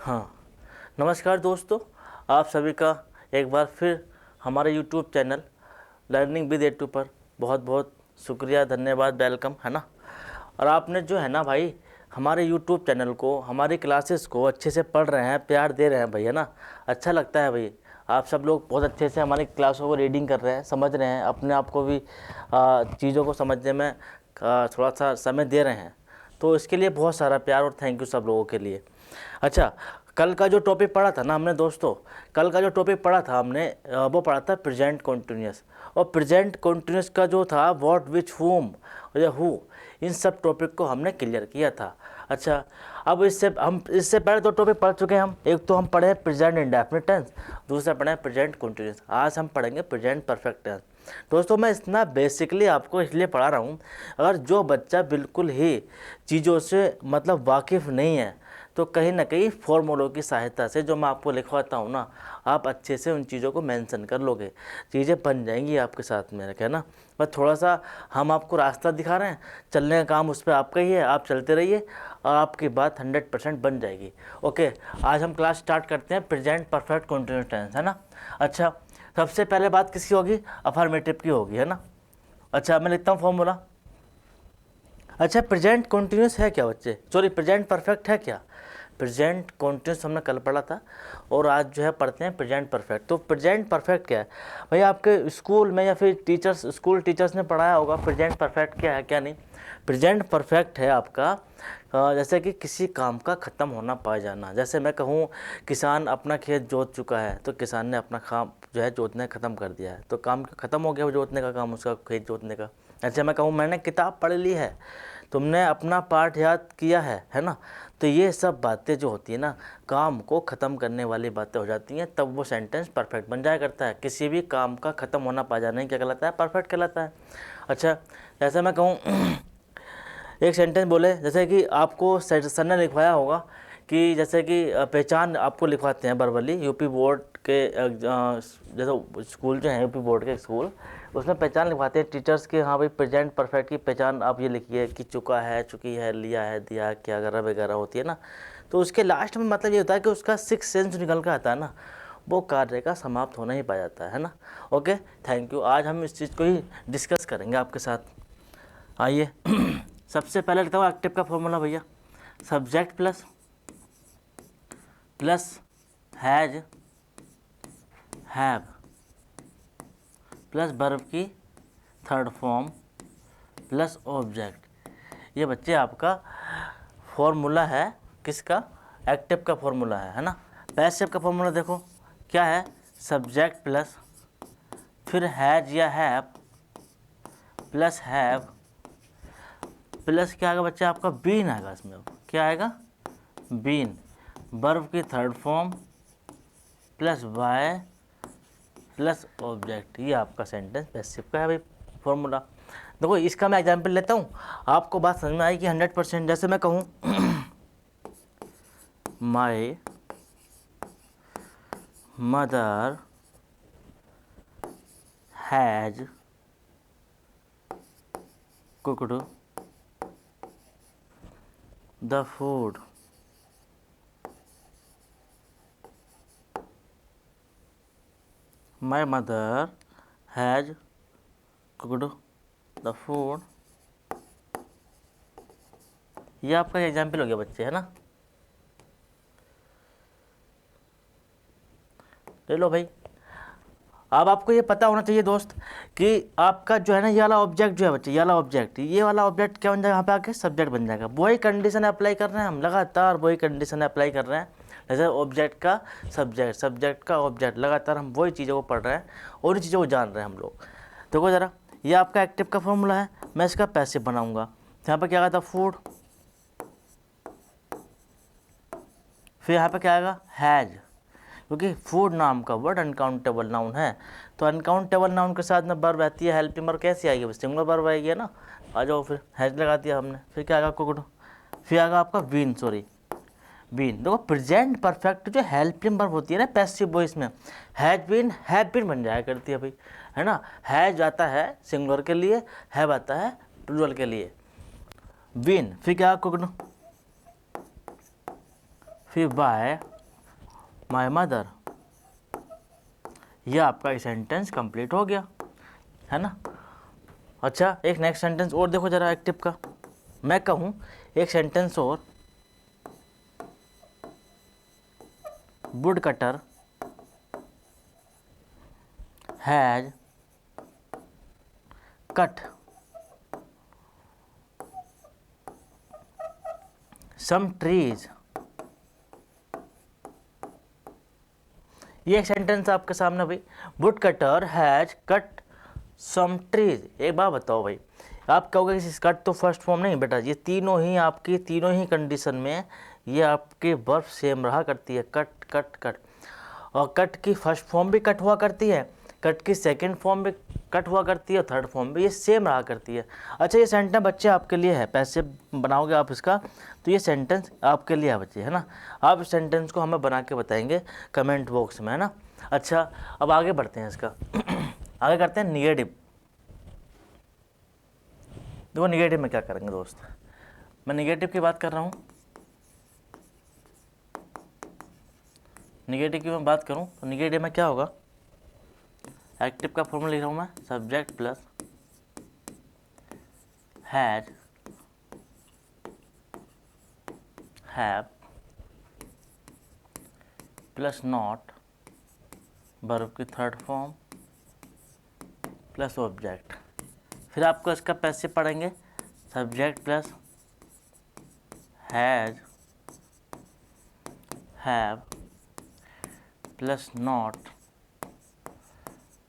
हाँ, नमस्कार दोस्तों, आप सभी का एक बार फिर हमारे YouTube channel learning with A2 पर बहुत बहुत शुक्रिया, धन्यवाद, वेलकम, है ना। और आपने जो है ना भाई हमारे YouTube चैनल को, हमारी क्लासेस को अच्छे से पढ़ रहे हैं, प्यार दे रहे हैं भाई, है ना। अच्छा लगता है भाई, आप सब लोग बहुत अच्छे से हमारी क्लासों को रीडिंग कर रहे हैं, समझ रहे हैं, अपने आप को भी चीज़ों को समझने में थोड़ा सा समय दे रहे हैं। तो इसके लिए बहुत सारा प्यार और थैंक यू सब लोगों के लिए। अच्छा, कल का जो टॉपिक पढ़ा था ना हमने दोस्तों, कल का जो टॉपिक पढ़ा था हमने वो पढ़ा था प्रेजेंट कॉन्टिन्यूस। और प्रेजेंट कॉन्टिन्यूस का जो था व्हाट, विच, हुम या हु, इन सब टॉपिक को हमने क्लियर किया था। अच्छा, अब इससे पहले दो टॉपिक पढ़ चुके हैं हम। एक तो हम पढ़े प्रेजेंट इंडेफिनिट टेंस, दूसरा पढ़े प्रेजेंट कॉन्टिन्यूस। आज हम पढ़ेंगे प्रेजेंट परफेक्ट टेंस। दोस्तों, मैं इतना बेसिकली आपको इसलिए पढ़ा रहा हूँ, अगर जो बच्चा बिल्कुल ही चीज़ों से मतलब वाकिफ़ नहीं है तो कहीं ना कहीं फॉर्मूलों की सहायता से जो मैं आपको लिखवाता हूँ ना, आप अच्छे से उन चीज़ों को मेंशन कर लोगे, चीज़ें बन जाएंगी आपके साथ में, है ना। बस थोड़ा सा हम आपको रास्ता दिखा रहे हैं, चलने का काम उस पर आपका ही है, आप चलते रहिए और आपकी बात 100% बन जाएगी। ओके, आज हम क्लास स्टार्ट करते हैं प्रेजेंट परफेक्ट कंटिन्यूअस टेंस, है ना। अच्छा, सबसे पहले बात किसकी होगी? अफर्मेटिव की होगी, है ना। अच्छा, मैं लिखता हूँ फॉर्मूला। अच्छा, प्रेजेंट कॉन्टिन्यूस है क्या बच्चे? सॉरी, प्रेजेंट परफेक्ट है क्या? प्रेजेंट कॉन्टिन्यूस हमने कल पढ़ा था और आज जो है पढ़ते हैं प्रेजेंट परफेक्ट। तो प्रेजेंट परफेक्ट क्या है भाई? आपके स्कूल में या फिर स्कूल टीचर्स ने पढ़ाया होगा प्रेजेंट परफेक्ट क्या है क्या नहीं। प्रेजेंट परफेक्ट है आपका जैसे कि किसी काम का ख़त्म होना पा जाना। जैसे मैं कहूँ किसान अपना खेत जोत चुका है, तो किसान ने अपना काम जो है जोतने ख़त्म कर दिया है, तो काम ख़त्म हो गया जोतने का काम, उसका खेत जोतने का। ऐसे मैं कहूँ मैंने किताब पढ़ ली है, तुमने अपना पाठ याद किया है ना। तो ये सब बातें जो होती है ना, काम को ख़त्म करने वाली बातें हो जाती हैं, तब वो सेंटेंस परफेक्ट बन जाया करता है। किसी भी काम का ख़त्म होना पा जाना ही क्या कहलाता है? परफेक्ट कहलाता है। अच्छा, जैसे मैं कहूँ एक सेंटेंस बोले, जैसे कि आपको सर ने लिखवाया होगा कि जैसे कि पहचान आपको लिखवाते हैं वर्बली, यूपी बोर्ड के जैसे स्कूल जो है यूपी बोर्ड के स्कूल, उसमें पहचान लिखवाते हैं टीचर्स के। हाँ भाई, प्रेजेंट परफेक्ट की पहचान आप ये लिखिए कि चुका है, चुकी है, लिया है, दिया, क्या वगैरह वगैरह होती है ना। तो उसके लास्ट में मतलब ये होता है कि उसका सिक्स सेंस निकल कर आता है ना, वो कार्य का समाप्त होना ही पा जाता है ना। Okay, thank you. आज हम इस चीज़ को ही डिस्कस करेंगे आपके साथ। आइए सबसे पहले लिखता हूँ एक्टिव का फॉर्मूला भैया। Subject plus has have plus verb की थर्ड फॉर्म प्लस ऑब्जेक्ट। ये बच्चे आपका फॉर्मूला है किसका? एक्टिव का फॉर्मूला है ना। पैसिव का फॉर्मूला देखो क्या है? सब्जेक्ट प्लस फिर हैज या हैव प्लस हैव प्लस क्या आएगा बच्चे आपका? बीन आएगा इसमें। क्या आएगा? बीन। वर्ब की third form plus by plus object. ये आपका सेंटेंस पैसिव का है भाई फॉर्मूला। देखो इसका मैं एग्जांपल लेता हूँ, आपको बात समझ में आएगी 100%। जैसे मैं कहूँ my mother has cooked the food. My mother has cooked the food. ये आपका एग्जाम्पल हो गया बच्चे, है ना। ले लो भाई। अब आपको ये पता होना चाहिए दोस्त कि आपका जो है ना ये वाला ऑब्जेक्ट जो है बच्चे, ये वाला ऑब्जेक्ट क्या बन जाएगा? यहाँ पे आके सब्जेक्ट बन जाएगा। वही कंडीशन अप्लाई कर रहे हैं हम, लगातार वही कंडीशन अप्लाई कर रहे हैं। जैसे ऑब्जेक्ट का सब्जेक्ट, सब्जेक्ट का ऑब्जेक्ट, लगातार हम वही चीज़ों को पढ़ रहे हैं और उन चीज़ों को जान रहे हैं हम लोग। देखो ज़रा, ये आपका एक्टिव का फॉर्मूला है, मैं इसका पैसिव बनाऊँगा। यहाँ पर क्या आएगा था? फूड। फिर यहाँ पर क्या आएगा? हैज, क्योंकि फूड नाम का वर्ड अनकाउंटेबल नाउन है, तो अनकाउंटेबल नाउन के साथ में वर्ब आती है हेल्पिंग वर्ब। कैसी आएगी? सिंगुलर वर्ब आएगी, है ना। आ जाओ, फिर हैज लगा दिया हमने। फिर क्या आएगा? कुकड। फिर आएगा आपका बीन। बीन। देखो प्रेजेंट परफेक्ट जो हेल्पिंग वर्ब होती है ना पैसिव वॉइस में, हैज बीन, हैव बीन बन जाया करती है भाई, है ना। हैज आता है सिंगुलर के लिए, हैव आता है प्लूरल के लिए। बीन, फिर क्या? कुकड। फिर बाय माय मदर। ये आपका सेंटेंस कंप्लीट हो गया, है ना। अच्छा, एक नेक्स्ट सेंटेंस और देखो जरा एक्टिव का। मैं कहूँ एक सेंटेंस और, wood cutter has cut some trees. ये एक सेंटेंस आपके सामने भाई, wood cutter has cut some trees. एक बात बताओ भाई, आप कहोगे कि कट तो फर्स्ट फॉर्म नहीं बेटा, ये तीनों ही आपकी तीनों ही कंडीशन में ये आपके वर्ब सेम रहा करती है, कट कट कट। और कट की फर्स्ट फॉर्म भी कट हुआ करती है, कट की सेकंड फॉर्म भी कट हुआ करती है, और थर्ड फॉर्म भी ये सेम रहा करती है। अच्छा, ये सेंटेंस बच्चे आपके लिए है, पैसे बनाओगे आप इसका, तो ये सेंटेंस आपके लिए है बच्चे, है ना। आप इस सेंटेंस को हमें बना के बताएंगे कमेंट बॉक्स में, है ना। अच्छा, अब आगे बढ़ते हैं इसका आगे करते हैं निगेटिव। देखो निगेटिव में क्या करेंगे दोस्त, मैं निगेटिव की बात कर रहा हूँ। निगेटिव की मैं बात करूँ तो निगेटिव में क्या होगा, एक्टिव का फॉर्मूला लिख रहा हूँ मैं, subject plus has have plus not verb की थर्ड फॉर्म प्लस ऑब्जेक्ट। फिर आपको इसका पैसिव पढ़ेंगे, subject plus has have plus not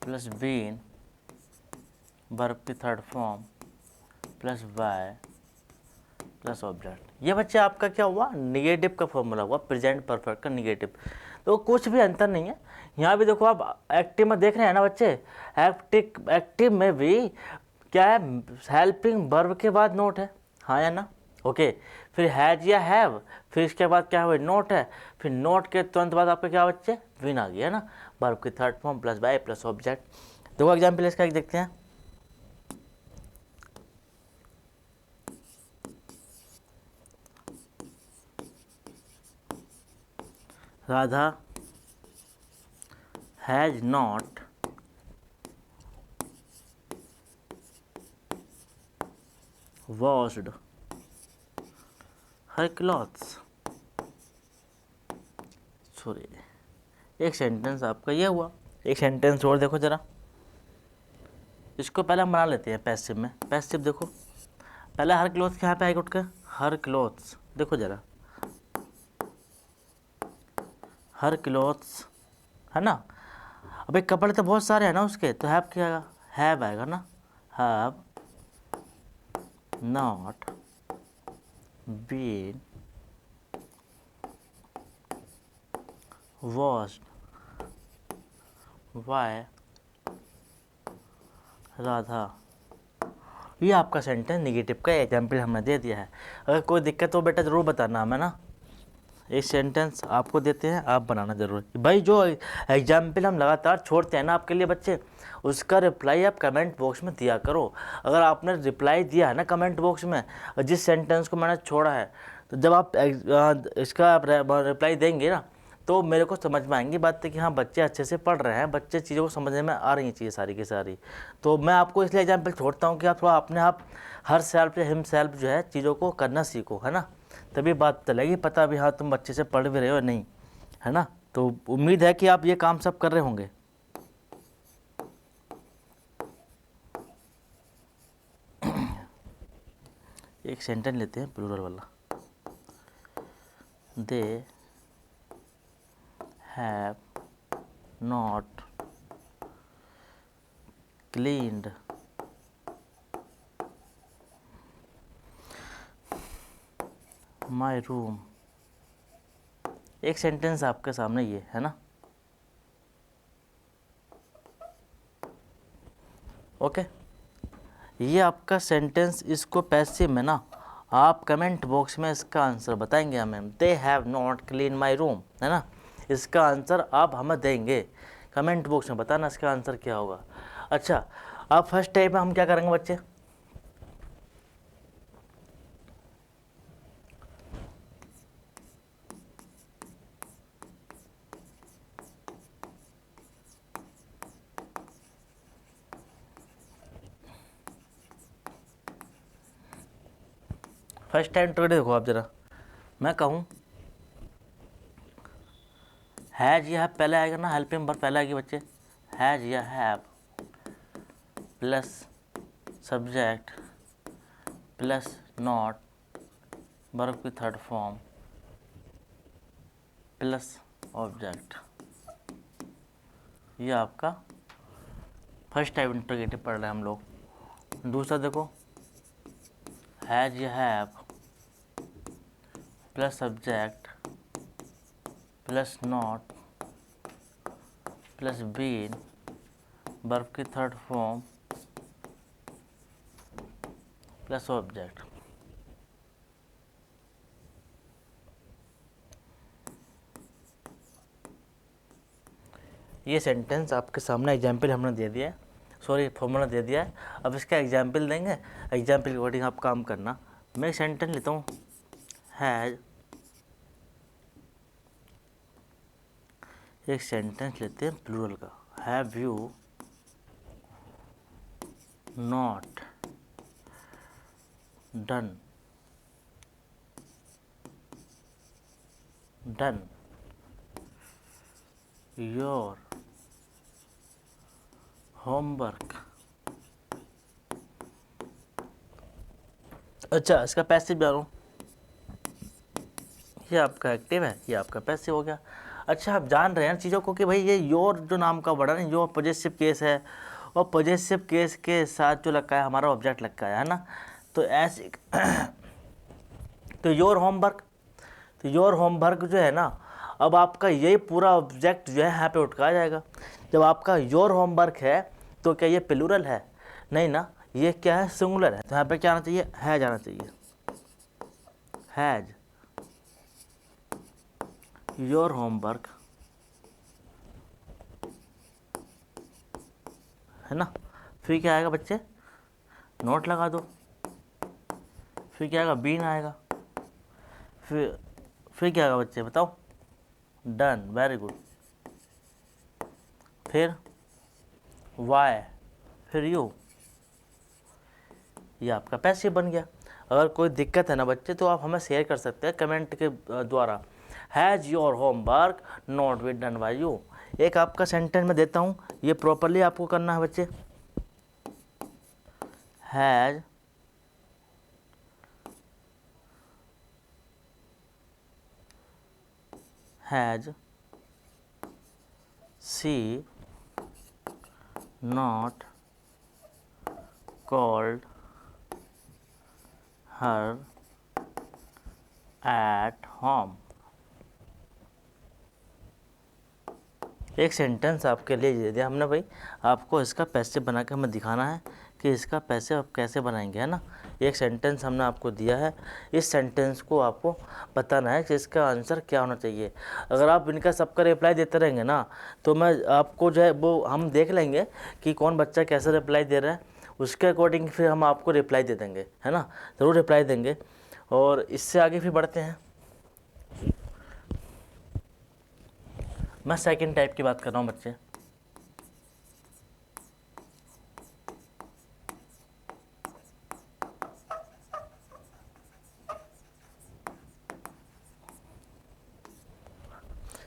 plus been verb की third form plus by plus object. ये बच्चे आपका क्या हुआ, निगेटिव का फॉर्मूला हुआ, प्रेजेंट परफेक्ट का निगेटिव। तो कुछ भी अंतर नहीं है। यहाँ भी देखो आप एक्टिव में देख रहे हैं ना बच्चे, एक्टिव में भी क्या है, हेल्पिंग वर्ब के बाद नोट है, हाँ या ना। ओके, फिर हैज या हैव, फिर इसके बाद क्या हुआ, नोट है, फिर नोट के तुरंत बाद आपका क्या बच्चे, विन आ गया, है ना। वर्ब की third form plus by plus object. देखो एग्जाम्पल इसका एक देखते हैं। Radha has not washed her clothes। Sorry, एक सेंटेंस आपका ये हुआ। एक सेंटेंस और देखो जरा, इसको पहले हम बना लेते हैं पैसिव में। पैसिव देखो, पहले हर क्लॉथ्स के यहाँ पे आएगा उठ कर, हर क्लॉथ्स। देखो जरा, हर क्लॉथ्स, है ना। अबे कपड़े तो बहुत सारे हैं ना उसके, तो हैव क्या आएगा, हैव आएगा ना। Have not been washed by Radha. ये आपका सेंटेंस निगेटिव का एग्जाम्पल हमने दे दिया है। अगर कोई दिक्कत हो बेटा ज़रूर बताना हमें ना। एक सेंटेंस आपको देते हैं, आप बनाना जरूर भाई। जो एग्जाम्पल हम लगातार छोड़ते हैं ना आपके लिए बच्चे, उसका रिप्लाई आप कमेंट बॉक्स में दिया करो। अगर आपने रिप्लाई दिया है ना कमेंट बॉक्स में, जिस सेंटेंस को मैंने छोड़ा है, तो जब आप इसका रिप्लाई देंगे ना, तो मेरे को समझ में आएंगी बातें कि हाँ बच्चे अच्छे से पढ़ रहे हैं, बच्चे चीज़ों को समझने में आ रही हैं चीज़ें सारी की सारी। तो मैं आपको इसलिए एग्जाम्पल छोड़ता हूँ कि आप थोड़ा अपने आप हर सेल्फ या हिम सेल्फ जो है चीज़ों को करना सीखो, है ना। तभी बात चलेगी पता भी, हाँ तुम अच्छे से पढ़ भी रहे हो नहीं, है ना। तो उम्मीद है कि आप ये काम सब कर रहे होंगे। एक सेंटेंस लेते हैं प्लूरल वाला, they have not cleaned my room. एक सेंटेंस आपके सामने ये है ना। ओके, ये आपका सेंटेंस, इसको पैसिव में ना आप कमेंट बॉक्स में इसका आंसर बताएंगे हमें। They have not clean my room, है ना। इसका आंसर आप हमें देंगे कमेंट बॉक्स में, बताना इसका आंसर क्या होगा। अच्छा, अब फर्स्ट टाइप में हम क्या करेंगे बच्चे, फर्स्ट टाइम इंटरोगेटिव देखो आप जरा, मैं कहूँ हैज या हैव पहले आएगा ना, हेल्पिंग वर्ब पहले आएगी बच्चे, हैज या have plus subject plus not verb की थर्ड फॉर्म प्लस ऑब्जेक्ट। ये आपका फर्स्ट टाइप इंटरोगेटिव पढ़ रहे हैं हम लोग। दूसरा देखो, हैज या have plus subject plus not plus been verb की थर्ड फॉर्म प्लस ऑब्जेक्ट। ये सेंटेंस आपके सामने एग्जाम्पल हमने दे दिया है, सॉरी फॉर्मूला दे दिया है। अब इसका एग्जाम्पल देंगे, एग्जाम्पल के अकॉर्डिंग आप काम करना। मैं एक सेंटेंस लेता हूँ, हैज, एक सेंटेंस लेते हैं प्लूरल का, have you not done your homework. अच्छा, इसका पैसिव बना रहा हूँ, ये आपका एक्टिव है, ये आपका पैसिव हो गया। अच्छा, आप जान रहे हैं चीज़ों को कि भाई ये योर जो नाम का वर्ड है ना, योर पॉजेसिव केस है, और पॉजेसिव केस के साथ जो लगा है हमारा ऑब्जेक्ट लगा है ना, तो ऐसे तो योर होमवर्क, तो योर होमवर्क जो है ना, अब आपका यही पूरा ऑब्जेक्ट जो है यहाँ पे उठा जाएगा। जब आपका योर होमवर्क है तो क्या ये प्लूरल है? नहीं ना, ये क्या है, सिंगुलर है। तो यहाँ पे क्या आना चाहिए, है जाना चाहिए, हैज योर होमवर्क, है ना। फिर क्या आएगा बच्चे, नोट लगा दो, फिर क्या आएगा, बीन आएगा, फिर क्या आएगा बच्चे बताओ, डन, वेरी गुड, फिर वाई, फिर यू, ये आपका पैसिव बन गया। अगर कोई दिक्कत है ना बच्चे तो आप हमें शेयर कर सकते हैं कमेंट के द्वारा, has your homework not been done by you. एक आपका सेंटेंस में देता हूँ, ये प्रॉपरली आपको करना है बच्चे, has she not called her at home. एक सेंटेंस आपके लिए दे दिया हमने भाई, आपको इसका पैसिव बना के हमें दिखाना है कि इसका पैसिव आप कैसे बनाएंगे, है ना। एक सेंटेंस हमने आपको दिया है, इस सेंटेंस को आपको बताना है कि इसका आंसर क्या होना चाहिए। अगर आप इनका सबका रिप्लाई देते रहेंगे ना, तो मैं आपको जो है वो हम देख लेंगे कि कौन बच्चा कैसे रिप्लाई दे रहा है, उसके अकॉर्डिंग फिर हम आपको रिप्लाई दे देंगे, है ना, ज़रूर रिप्लाई देंगे। और इससे आगे फिर बढ़ते हैं, मैं सेकंड टाइप की बात कर रहा हूँ बच्चे।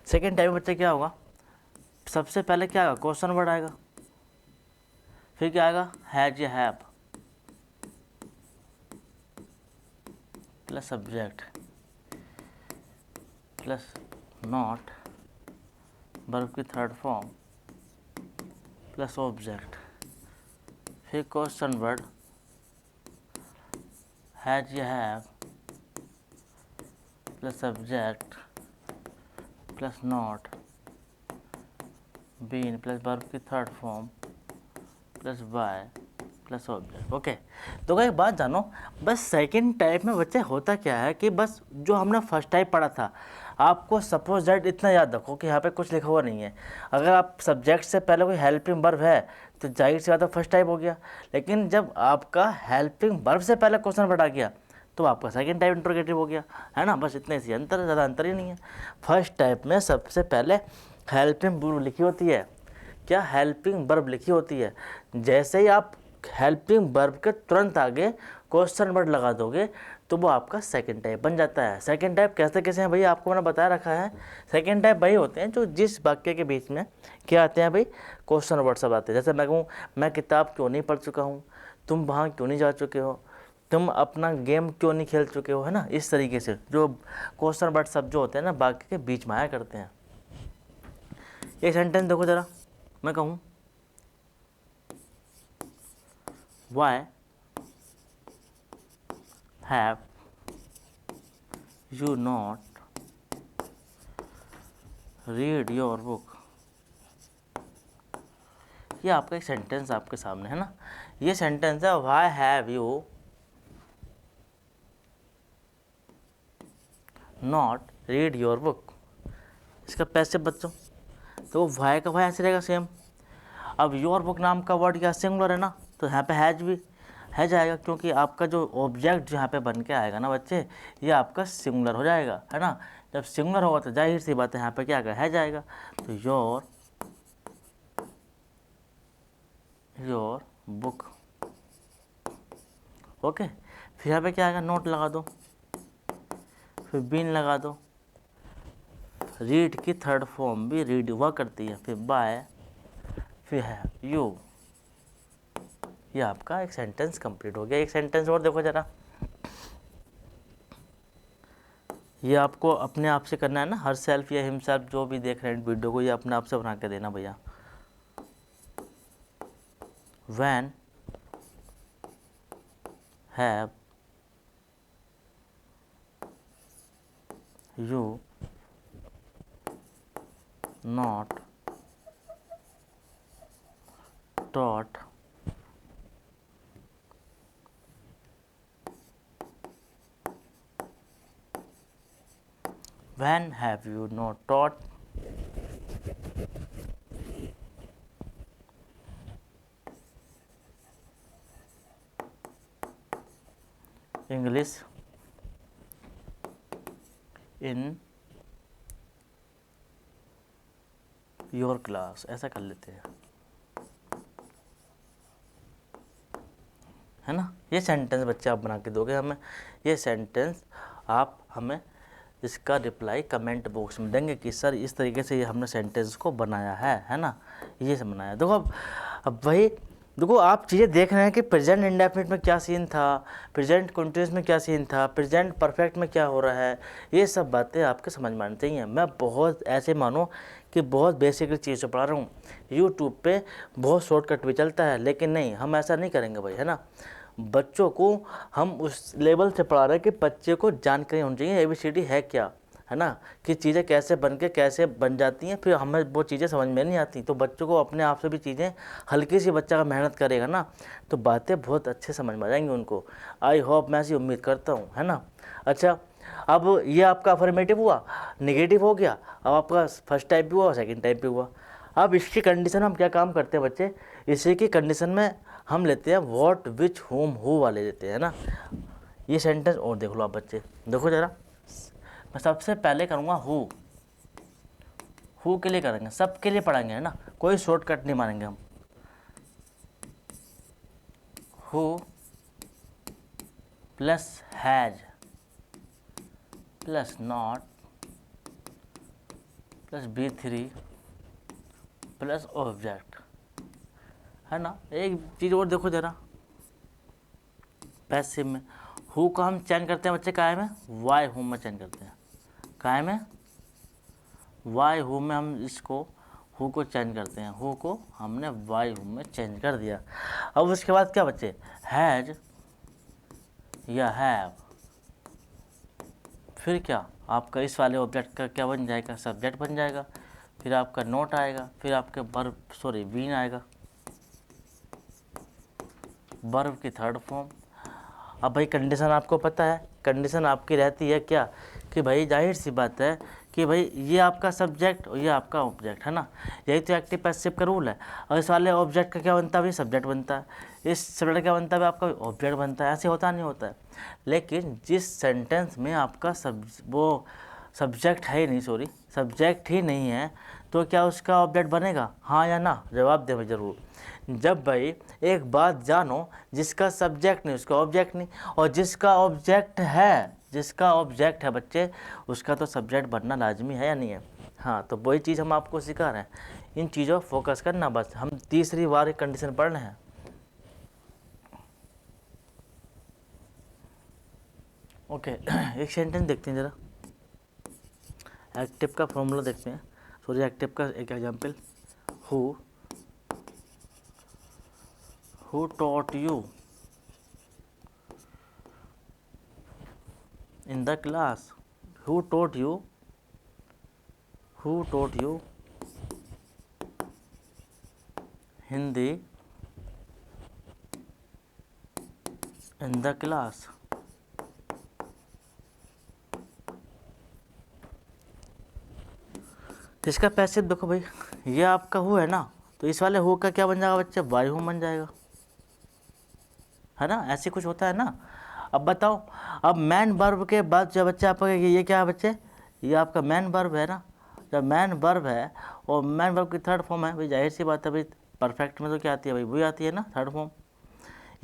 सेकंड टाइप में बच्चे क्या होगा, सबसे पहले क्या आएगा, क्वेश्चन वर्ड आएगा, फिर क्या आएगा, हैज या have plus subject plus not verb की थर्ड फॉर्म प्लस ऑब्जेक्ट, फिर क्वेश्चन वर्ड हैज या have plus subject plus not been plus verb की third form plus by plus object. Okay, तो एक बात जानो, बस सेकंड टाइप में बच्चे होता क्या है कि बस जो हमने फर्स्ट टाइप पढ़ा था, आपको सपोज दैट इतना याद रखो कि यहाँ पे कुछ लिखा हुआ नहीं है। अगर आप सब्जेक्ट से पहले कोई हेल्पिंग वर्ब है तो जाहिर सी बात है फर्स्ट टाइप हो गया, लेकिन जब आपका हेल्पिंग वर्ब से पहले क्वेश्चन वर्ड आ गया तो आपका सेकंड टाइप इंट्रोगेटिव हो गया, है ना। बस इतने से अंतर है, ज़्यादा अंतर ही नहीं है। फर्स्ट टाइप में सबसे पहले हेल्पिंग वर्ब लिखी होती है, क्या, हेल्पिंग वर्ब लिखी होती है। जैसे ही आप हेल्पिंग वर्ब के तुरंत आगे क्वेश्चन वर्ड लगा दोगे तो वो आपका सेकंड टाइप बन जाता है। सेकंड टाइप कैसे कैसे हैं भैया, आपको मैंने बता रखा है। सेकंड टाइप वही होते हैं जो जिस वाक्य के बीच में क्या आते हैं भाई, क्वेश्चन वर्ड शब्द आते हैं। जैसे मैं कहूँ मैं किताब क्यों नहीं पढ़ चुका हूँ, तुम वहाँ क्यों नहीं जा चुके हो, तुम अपना गेम क्यों नहीं खेल चुके हो, है ना। इस तरीके से जो क्वेश्चन वर्ड शब्द जो होते हैं ना वाक्य के बीच में आया करते हैं। ये सेंटेंस देखो जरा, मैं कहूँ why have you not read your book, ये आपका एक सेंटेंस आपके सामने है ना। ये सेंटेंस है why have you not read your book. इसका पैसिव बच्चों, तो वाई का वाई ऐसे रहेगा सेम। अब योर बुक नाम का वर्ड क्या सिंगुलर है ना, तो यहाँ पे हैज भी हैज आएगा, क्योंकि आपका जो ऑब्जेक्ट जो यहाँ पे बन के आएगा ना बच्चे, ये आपका सिंगुलर हो जाएगा, है ना। जब सिंगुलर होगा तो जाहिर सी बात है यहाँ पे क्या आएगा, हैज आएगा। तो योर बुक, ओके। फिर यहाँ पे क्या आएगा, नोट लगा दो, फिर बीन लगा दो। रीड की थर्ड फॉर्म भी रीड हुआ करती है, फिर बाय, फिर है यू। ये आपका एक सेंटेंस कंप्लीट हो गया। एक सेंटेंस और देखो जरा, ये आपको अपने आप से करना है ना, हर सेल्फ या हिमसेल्फ जो भी देख रहे हैं वीडियो को, ये अपने आप से बना के देना भैया। When have you not taught when have you not taught English in your class, ऐसा कर लेते हैं, है ना। ये सेंटेंस बच्चे आप बना के दोगे हमें, ये सेंटेंस आप हमें इसका रिप्लाई कमेंट बॉक्स में देंगे कि सर इस तरीके से ये हमने सेंटेंस को बनाया है ना, ये सब बनाया। देखो अब वही देखो आप चीज़ें देख रहे हैं कि प्रेजेंट इंडेफिनिट में क्या सीन था, प्रेजेंट कंटिन्यूअस में क्या सीन था, प्रेजेंट परफेक्ट में क्या हो रहा है, ये सब बातें आपके समझ में आनी चाहिए। मैं बहुत ऐसे मानो कि बहुत बेसिक चीज़ें पढ़ा रहा हूँ, यूट्यूब पे बहुत शॉर्टकट भी चलता है, लेकिन नहीं, हम ऐसा नहीं करेंगे भाई, है ना। बच्चों को हम उस लेवल से पढ़ा रहे हैं कि बच्चे को जानकारी होनी चाहिए ABCD है क्या, है ना, कि चीज़ें कैसे बन के कैसे बन जाती हैं, फिर हमें वो चीज़ें समझ में नहीं आती। तो बच्चों को अपने आप से भी चीज़ें, हल्की सी बच्चा का मेहनत करेगा ना तो बातें बहुत अच्छे समझ में आ जाएंगी उनको। आई होप, मैं ऐसी उम्मीद करता हूँ, है ना। अच्छा, अब ये आपका अफर्मेटिव हुआ, नेगेटिव हो गया, अब आपका फर्स्ट टाइप भी हुआ, सेकेंड टाइप भी हुआ। अब इसकी कंडीशन हम क्या काम करते हैं बच्चे, इसी की कंडीशन में हम लेते हैं व्हाट, विच, होम, हु वाले लेते हैं ना। ये सेंटेंस और देख लो आप बच्चे, देखो ज़रा, मैं सबसे पहले करूँगा हु के लिए करेंगे, सबके लिए पढ़ेंगे, है ना, कोई शॉर्टकट नहीं मारेंगे हम। Who plus has plus not plus B3 plus object, है ना। एक चीज़ और देखो ज़रा, पैसिव में हु का हम चेंज करते हैं बच्चे, काय में, वाई हु में चेंज करते हैं, काय में, वाई हु में हम इसको हु को चेंज करते हैं, हु को हमने वाई हु में चेंज कर दिया। अब उसके बाद क्या बच्चे, हैज या हैव, फिर क्या आपका इस वाले ऑब्जेक्ट का क्या बन जाएगा, सब्जेक्ट बन जाएगा, फिर आपका नोट आएगा, फिर आपके वर्ब बीन आएगा, वर्ब की थर्ड फॉर्म। अब भाई कंडीशन आपको पता है, कंडीशन आपकी रहती है क्या, कि भाई जाहिर सी बात है कि भाई ये आपका सब्जेक्ट और ये आपका ऑब्जेक्ट, है ना। यही तो एक्टिव पैसिव का रूल है। और इस वाले ऑब्जेक्ट का क्या बनता है, भाई सब्जेक्ट बनता है, इस सब्जेक्ट का बनता है, आपका ऑब्जेक्ट बनता है। ऐसे होता नहीं होता है। लेकिन जिस सेंटेंस में आपका वो सब्जेक्ट है ही नहीं, सॉरी सब्जेक्ट ही नहीं है, तो क्या उसका ऑब्जेक्ट बनेगा? हाँ या ना? जवाब दे भाई ज़रूर। जब भाई एक बात जानो, जिसका सब्जेक्ट नहीं उसका ऑब्जेक्ट नहीं, और जिसका ऑब्जेक्ट है बच्चे, उसका तो सब्जेक्ट बनना लाजमी है या नहीं है? हाँ, तो वही चीज़ हम आपको सिखा रहे हैं, इन चीज़ों पर फोकस करना। बस हम तीसरी बार एक कंडीशन पढ़ रहे हैं। ओके एक सेंटेंस देखते हैं ज़रा, एक्टिव का फॉर्मूला देखते हैं, सॉरी एक्टिव का एक example. Who taught you in the class? Who taught you Hindi in the class? इसका पैसिव देखो भाई, ये आपका हु है ना, तो इस वाले हु का क्या बन जाएगा बच्चे? वाई हूम बन जाएगा, है ना? ऐसे कुछ होता है ना। अब बताओ, अब मैन वर्ब के बाद जो बच्चे आपका ये क्या है बच्चे? ये आपका मैन वर्ब है ना। जब मैन वर्ब है और मैन वर्ब की थर्ड फॉर्म है भाई, जाहिर सी बात है भाई, परफेक्ट में तो क्या आती है भाई? वही आती है ना, थर्ड फॉर्म।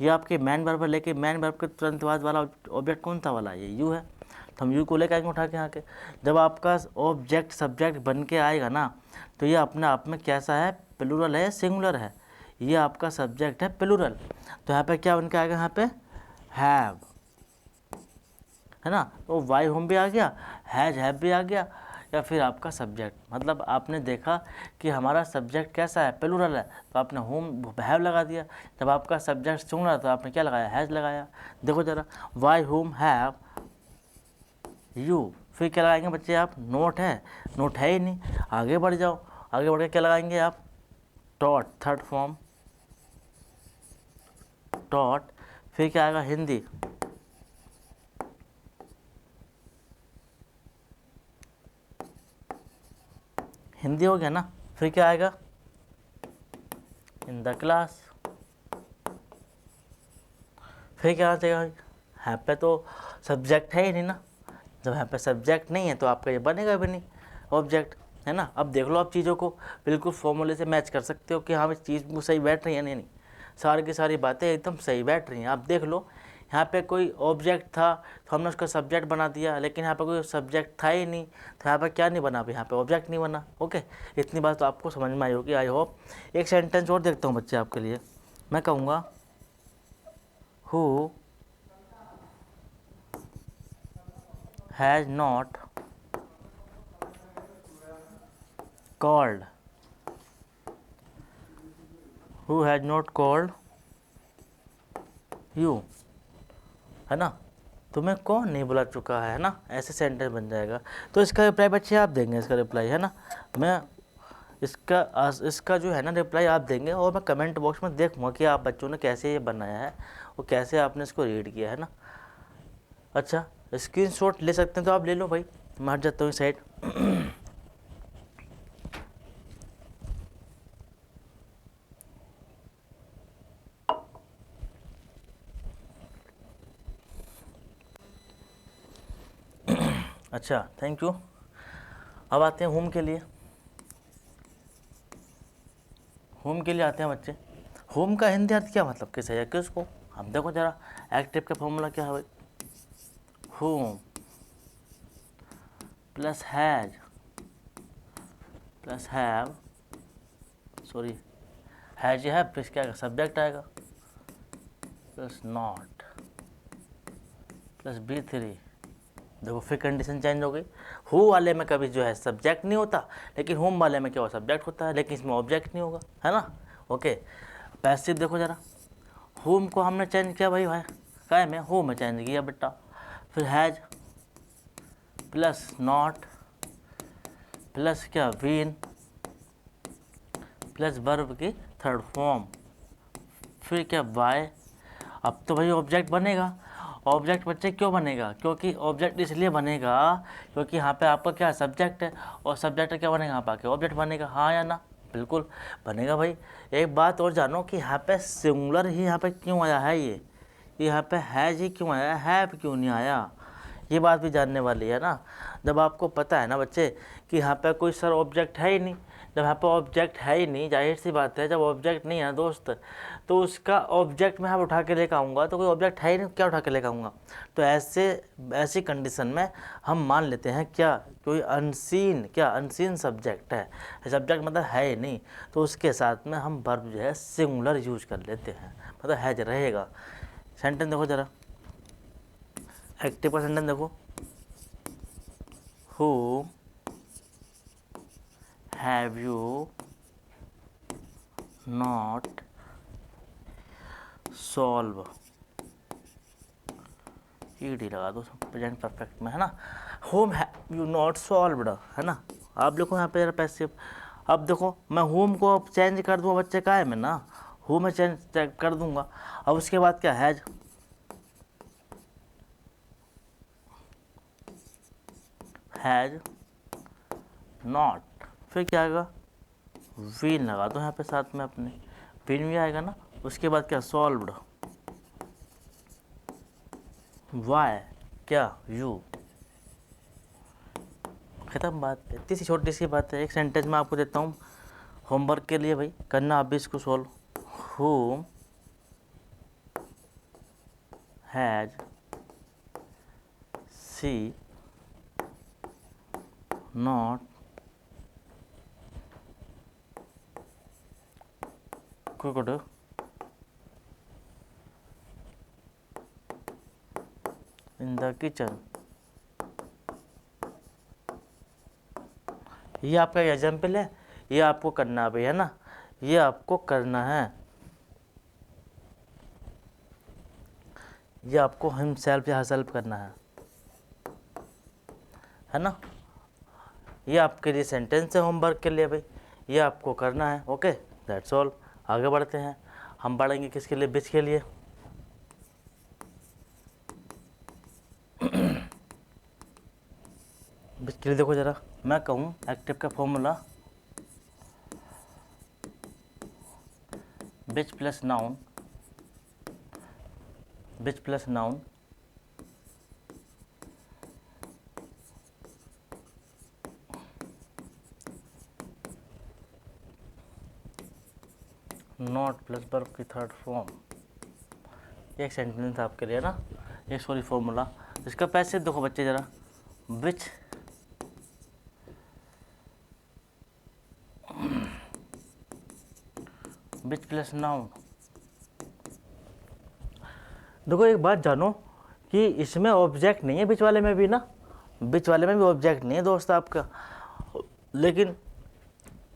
ये आपके मैन वर्ब है, लेकिन मैन वर्ब के तुरंत बाद वाला ऑब्जेक्ट कौन सा वाला? ये यू है, तो हम यू को लेकर आएंगे उठा के यहाँ के। जब आपका ऑब्जेक्ट सब्जेक्ट बन के आएगा ना, तो ये अपने आप में कैसा है? प्लूरल है, सिंगुलर है? ये आपका सब्जेक्ट है प्लूरल, तो यहाँ पे क्या बन के आएगा? यहाँ पे हैव, है ना? तो वाई होम भी आ गया, हैज हैव भी आ गया, या फिर आपका सब्जेक्ट। मतलब आपने देखा कि हमारा सब्जेक्ट कैसा है? प्लूरल है, तो आपने होम हैव लगा दिया। जब आपका सब्जेक्ट सिंगुलर तो आपने क्या लगाया? हैज लगाया। देखो जरा, वाई होम हैव यू, फिर क्या लगाएंगे बच्चे आप? नोट है, नोट है ही नहीं। आगे बढ़ जाओ, आगे बढ़ के क्या लगाएंगे आप? Taught, third form taught. फिर क्या आएगा? हिंदी, हिंदी हो गया ना। फिर क्या आएगा? In the class. फिर क्या आ जाएगा? यहाँ पे तो सब्जेक्ट है ही नहीं ना। जब यहाँ पे सब्जेक्ट नहीं है तो आपका ये बनेगा भी नहीं ऑब्जेक्ट, है ना? अब देख लो आप चीज़ों को, बिल्कुल फॉर्मूले से मैच कर सकते हो कि हाँ इस चीज़ को सही बैठ रही है नहीं। सारी की सारी बातें एकदम सही बैठ रही हैं। आप देख लो, यहाँ पे कोई ऑब्जेक्ट था तो हमने उसका सब्जेक्ट बना दिया, लेकिन यहाँ पे कोई सब्जेक्ट था ही नहीं, तो यहाँ पे क्या नहीं बना? यहाँ पे ऑब्जेक्ट नहीं बना। ओके, इतनी बात तो आपको समझ में आई होगी, आई होप। एक सेंटेंस और देखता हूँ बच्चे आपके लिए। मैं कहूँगा who has not called, who has not called you, है ना? तुम्हें कौन नहीं बुला चुका है ना? ऐसे सेंटेंस बन जाएगा। तो इसका रिप्लाई बच्चे आप देंगे, इसका रिप्लाई, है ना? मैं इसका जो है ना रिप्लाई आप देंगे, और मैं कमेंट बॉक्स में देखूंगा कि आप बच्चों ने कैसे ये बनाया है और कैसे आपने इसको रीड किया, है ना? अच्छा, स्क्रीनशॉट ले सकते हैं तो आप ले लो भाई, मैं हट जाता हूँ साइड। अच्छा, थैंक यू। अब आते हैं होम के लिए। होम के लिए आते हैं बच्चे। होम का हिंदी अर्थ क्या मतलब किस है किसको? हम देखो जरा, एक्टिव का फॉर्मूला क्या है भाई? Home plus has plus have, sorry has है, प्लस क्या आएगा? सब्जेक्ट आएगा, प्लस नॉट प्लस B3। देखो फिर कंडीशन चेंज हो गई। हु वाले में कभी जो है सब्जेक्ट नहीं होता, लेकिन होम वाले में क्या होगा? सब्जेक्ट होता है, लेकिन इसमें ऑब्जेक्ट नहीं होगा, है ना? ओके, पैसिव देखो जरा, होम को हमने चेंज किया भाई, क्या में होम में चेंज किया बेटा। फिर हैज प्लस नॉट प्लस क्या? बीन प्लस वर्ब की थर्ड फॉर्म, फिर क्या? बाय। अब तो भाई ऑब्जेक्ट बनेगा। ऑब्जेक्ट बच्चे क्यों बनेगा? क्योंकि ऑब्जेक्ट इसलिए बनेगा क्योंकि यहाँ पे आपका क्या सब्जेक्ट है, और सब्जेक्ट क्या बनेगा? यहाँ पे ऑब्जेक्ट बनेगा, हाँ या ना? बिल्कुल बनेगा भाई। एक बात और जानो कि यहाँ पे सिंगुलर ही यहाँ पे क्यों आया है? ये यहाँ पे हैज ही क्यों आया? हैव क्यों नहीं आया? ये बात भी जानने वाली है ना। जब आपको पता है ना बच्चे कि यहाँ पे कोई सर ऑब्जेक्ट है ही नहीं, जब यहाँ पे ऑब्जेक्ट है ही नहीं, जाहिर सी बात है जब ऑब्जेक्ट नहीं है दोस्त तो उसका ऑब्जेक्ट मैं यहाँ उठा के लेकर आऊँगा, तो कोई ऑब्जेक्ट है ही नहीं, क्या उठा के लेकर आऊँगा। तो ऐसी कंडीशन में हम मान लेते हैं क्या कोई अनसीन सब्जेक्ट है, सब्जेक्ट मतलब है ही नहीं, तो उसके साथ में हम वर्ब जो है सिंगुलर यूज कर लेते हैं, मतलब हैज रहेगा। सेंटेंस देखो जरा, एक्टिव का सेंटेंस देखो, who have you not solve, ED लगा दो प्रेजेंट परफेक्ट में, है ना। Home have you not solved, है ना। आप देखो यहाँ पे पैसिव, अब देखो मैं होम को अब चेंज कर दूँगा बच्चे, का है मैं ना होम में चेंज कर दूंगा। अब उसके बाद क्या, हैज नॉट, फिर क्या आएगा, बीन लगा दो यहाँ पे साथ में अपने, बीन भी आएगा ना। उसके बाद क्या, सॉल्व्ड, वाई क्या, यू, खत्म बात। इतनी सी छोटी सी बात है। एक सेंटेंस में आपको देता हूँ होमवर्क के लिए, भाई करना आप भी इसको solve. Home has she not cooked in the kitchen. ये आपका एग्जाम्पल है, ये आपको करना है भाई, है ना, ये आपको करना है, ये आपको हिमसेल्फ या हरसेल्फ करना है ना। ये आपके लिए सेंटेंस है होमवर्क के लिए भाई, ये आपको करना है। Okay, that's all. आगे बढ़ते हैं, हम बढ़ेंगे किसके लिए, बिच के लिए। बिच के लिए देखो जरा, मैं कहूँ एक्टिव का formula, which plus noun, which plus noun not plus verb की थर्ड फॉर्म। एक सेंटेंस आपके लिए ना, एक सॉरी फॉर्मूला। इसका पैसे देखो बच्चे जरा, विच बिच प्लस नाउन। देखो एक बात जानो कि इसमें ऑब्जेक्ट नहीं है, बिच वाले में भी ना, बिच वाले में भी ऑब्जेक्ट नहीं है दोस्त आपका, लेकिन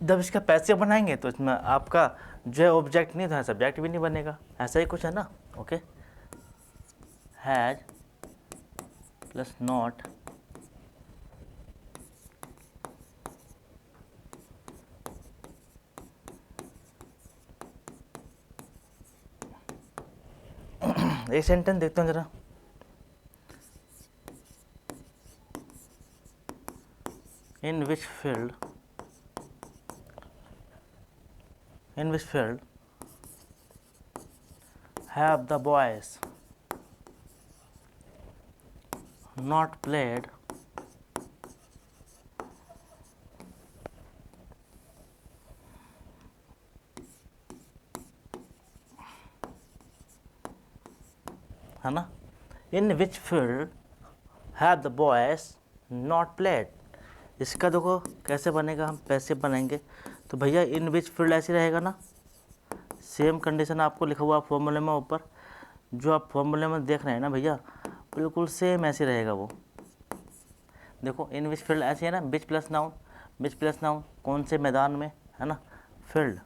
जब इसका पैसे बनाएंगे तो इसमें आपका जो है ऑब्जेक्ट नहीं था, सब्जेक्ट भी नहीं बनेगा, ऐसा ही कुछ है ना। ओके, हैज प्लस नॉट एक सेंटेंस देखते हैं जरा, in which field have the boys not played है ना। In which field have the boys not played, इसका देखो कैसे बनेगा, हम पैसे बनाएंगे तो भैया इन विच फील्ड ऐसे रहेगा ना, सेम कंडीशन आपको लिखा हुआ फॉर्मूले में ऊपर, जो आप फॉर्मूले में देख रहे हैं ना भैया, बिल्कुल सेम ऐसे रहेगा वो। देखो इन विच फील्ड ऐसे है ना, बिच plus noun, which plus noun कौन से मैदान में, है ना, field,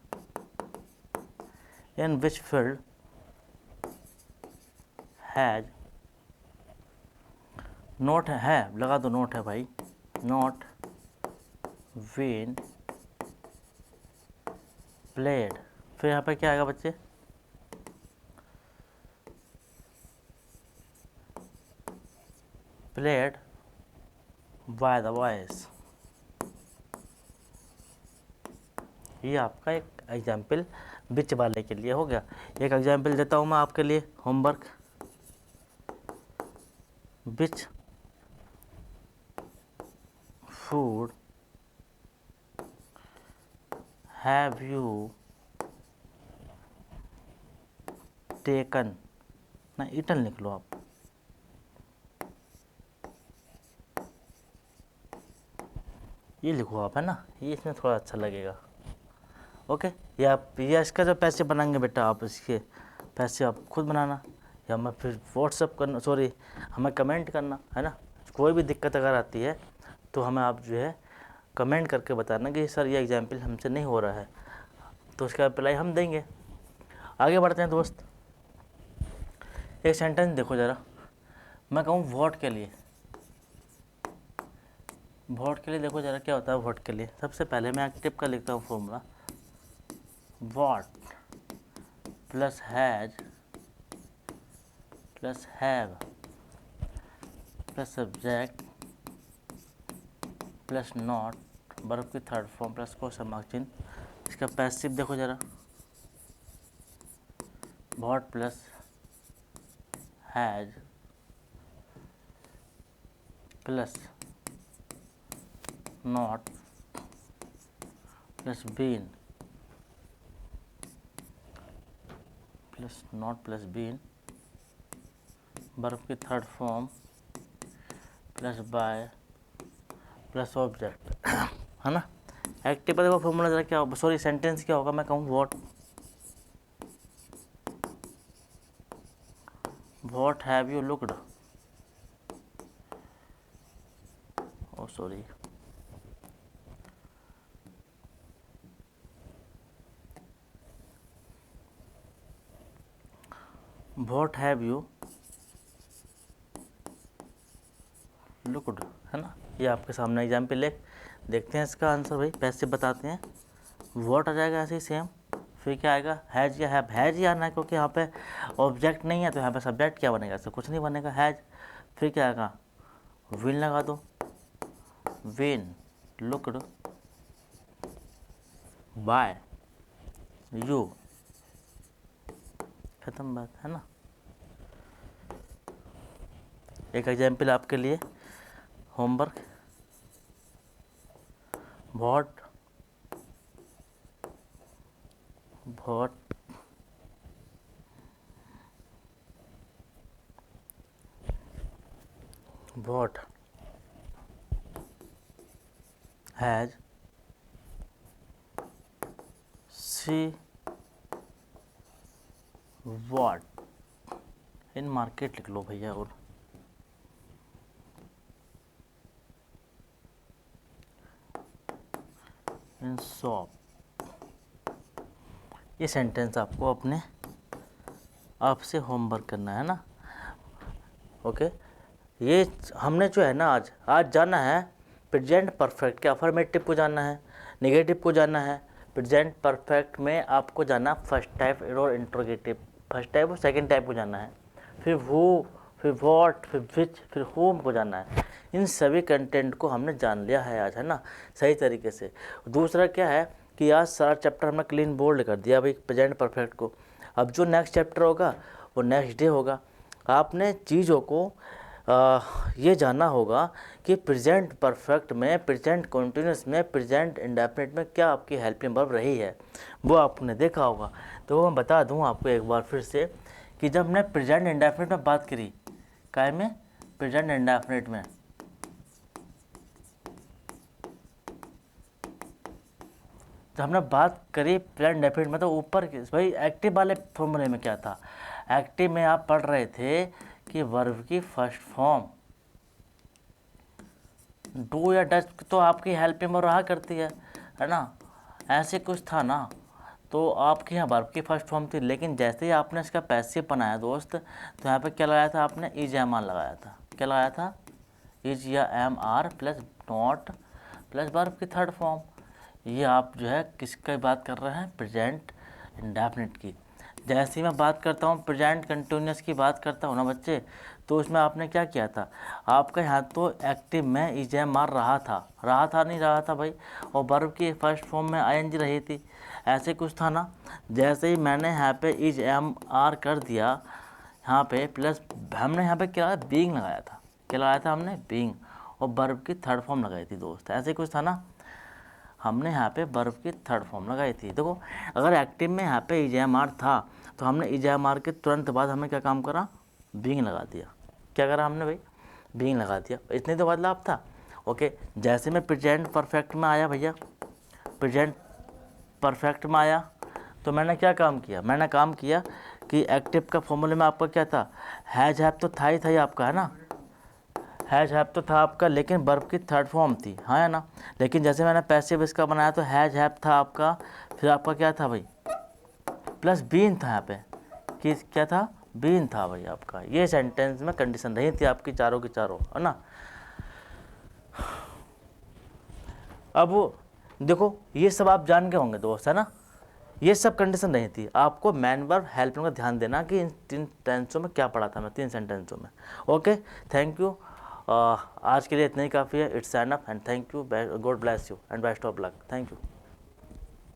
in which field has note है, लगा दो नोट है भाई, नॉट बीन प्लेड। फिर यहाँ पे क्या आएगा बच्चे, प्लेड बाय द बॉयज। ये आपका एक एग्जाम्पल बिच वाले के लिए हो गया। एक एग्जाम्पल देता हूँ मैं आपके लिए homework, which food have you taken, ना ईटन लिख लो आप, ये लिखो आप, है ना, ये इसमें थोड़ा अच्छा लगेगा। ओके, या आप ये इसका जो पैसे बनाएंगे बेटा, आप इसके पैसे आप खुद बनाना, या हमें फिर व्हाट्सअप करना, सॉरी हमें कमेंट करना, है ना। कोई भी दिक्कत अगर आती है तो हमें आप जो है कमेंट करके बताना कि सर ये एग्जाम्पल हमसे नहीं हो रहा है, तो उसका रिप्लाई हम देंगे। आगे बढ़ते हैं दोस्त। एक सेंटेंस देखो ज़रा, मैं कहूँ वोट के लिए, वोट के लिए देखो ज़रा क्या होता है वोट के लिए। सबसे पहले मैं एक्टिव का लिखता हूँ formula, what plus has plus have plus subject plus not, verb की third form plus question mark चिन्ह। इसका पैसिव देखो ज़रा, what plus has plus not plus been plus not plus been, verb की third form plus by plus object, है ना। Active का देखो फॉर्मूला जरा क्या होगा, सॉरी सेंटेंस क्या होगा, मैं कहूँ what have you looked, oh sorry, what have you looked, है ना। ये आपके सामने एग्जाम्पल है, देखते हैं इसका आंसर भाई, पैसे बताते हैं। वॉट आ जाएगा ऐसे ही सेम, फिर क्या आएगा, हैज या हैव, हैज ही आना है क्योंकि यहाँ पे ऑब्जेक्ट नहीं है, तो यहाँ पे सब्जेक्ट क्या बनेगा, इससे कुछ नहीं बनेगा, हैज। फिर क्या आएगा, विन लगा दो, विन लुक्ड बाय यू, खत्म बात, है ना। एक एग्जाम्पल आपके लिए homework, what what what has see what in market लिख लो भैया, और इन शॉप। ये सेंटेंस आपको अपने आप से होमवर्क करना है ना। ओके, ये हमने जो है ना आज जाना है प्रेजेंट परफेक्ट के अफर्मेटिव को जानना है, नेगेटिव को जानना है। प्रेजेंट परफेक्ट में आपको जानना फर्स्ट टाइप और इंट्रोगेटिव, फर्स्ट टाइप और सेकंड टाइप को जानना है, फिर वो, फिर व्हाट, फिर विच, फिर होम को जानना है। इन सभी कंटेंट को हमने जान लिया है आज, है ना, सही तरीके से। दूसरा क्या है कि आज सारा चैप्टर हमने क्लीन बोल्ड कर दिया भाई प्रेजेंट परफेक्ट को। अब जो नेक्स्ट चैप्टर होगा वो नेक्स्ट डे होगा। आपने चीज़ों को ये जानना होगा कि प्रेजेंट परफेक्ट में, प्रेजेंट कॉन्टिन्यूस में, प्रेजेंट इंडेफिनिट में क्या आपकी हेल्पिंग वर्ब रही है, वो आपने देखा होगा। तो मैं बता दूं आपको एक बार फिर से कि जब हमने प्रेजेंट इंडेफिनिट में बात करी, काय में, प्रेजेंट इंडेफिनिट में, जब हमने बात करी प्रेजेंट इंडेफिनिट में, तो ऊपर भाई एक्टिव वाले फॉर्मूले में क्या था, एक्टिव में आप पढ़ रहे थे कि वर्ब की फर्स्ट फॉर्म डू या डज तो आपकी हेल्पिंग वर्ब रहा करती है ना, ऐसे कुछ था ना। तो आपके यहाँ वर्ब की फर्स्ट फॉर्म थी, लेकिन जैसे ही आपने इसका पैसिव बनाया दोस्त, तो यहाँ पे क्या लगाया था आपने, इज एम आर लगाया था। क्या लगाया था, इज या am are plus not plus verb की थर्ड फॉर्म। ये आप जो है किसकी बात कर रहे हैं, प्रेजेंट इंडेफिनिट की। जैसे ही मैं बात करता हूँ प्रेजेंट कंटिन्यूस की बात करता हूँ ना बच्चे, तो उसमें आपने क्या किया था, आपका यहाँ तो एक्टिव में इज एम आर रहा था नहीं रहा था भाई, और वर्ब की फर्स्ट फॉर्म में आई एन जी रही थी, ऐसे कुछ था ना। जैसे ही मैंने यहाँ पे इज एम आर कर दिया यहाँ पे प्लस, हमने यहाँ पे क्या बीइंग लगाया था, क्या लगाया था हमने, बीइंग, और वर्ब की थर्ड फॉर्म लगाई थी दोस्त, ऐसे कुछ था ना। हमने यहाँ पे वर्ब की थर्ड फॉर्म लगाई थी। देखो अगर एक्टिव में यहाँ पे EJMR था तो हमने EJMR के तुरंत बाद हमें क्या काम करा, बीइंग लगा दिया। क्या करा हमने भाई, बीइंग लगा दिया, इतने तो बदलाव था। ओके, जैसे मैं प्रेजेंट परफेक्ट में आया भैया, प्रेजेंट परफेक्ट में आया तो मैंने क्या काम किया, मैंने काम किया कि एक्टिव का फॉर्मूले में आपका क्या था, हैज हैव तो था ही आपका, है ना, हैज हैव तो था आपका, लेकिन वर्ब की थर्ड फॉर्म थी, हाँ है ना। लेकिन जैसे मैंने पैसिव इसका बनाया तो हैज हैव था आपका, फिर आपका क्या था भाई, प्लस बीन था यहाँ पे, कि क्या था, बीन था भाई आपका। ये सेंटेंस में कंडीशन रही थी आपकी चारों की चारों, है ना। अब देखो ये सब आप जान के होंगे दोस्त, है ना, ये सब कंडीशन नहीं थी। आपको मैन वर्ब हेल्प का ध्यान देना कि इन 3 टेंसों में क्या पढ़ा था मैं, 3 सेंटेंसों में। Okay, thank you. आज के लिए इतना ही काफ़ी है। It's enough and thank you, God bless you and best of luck. Thank you.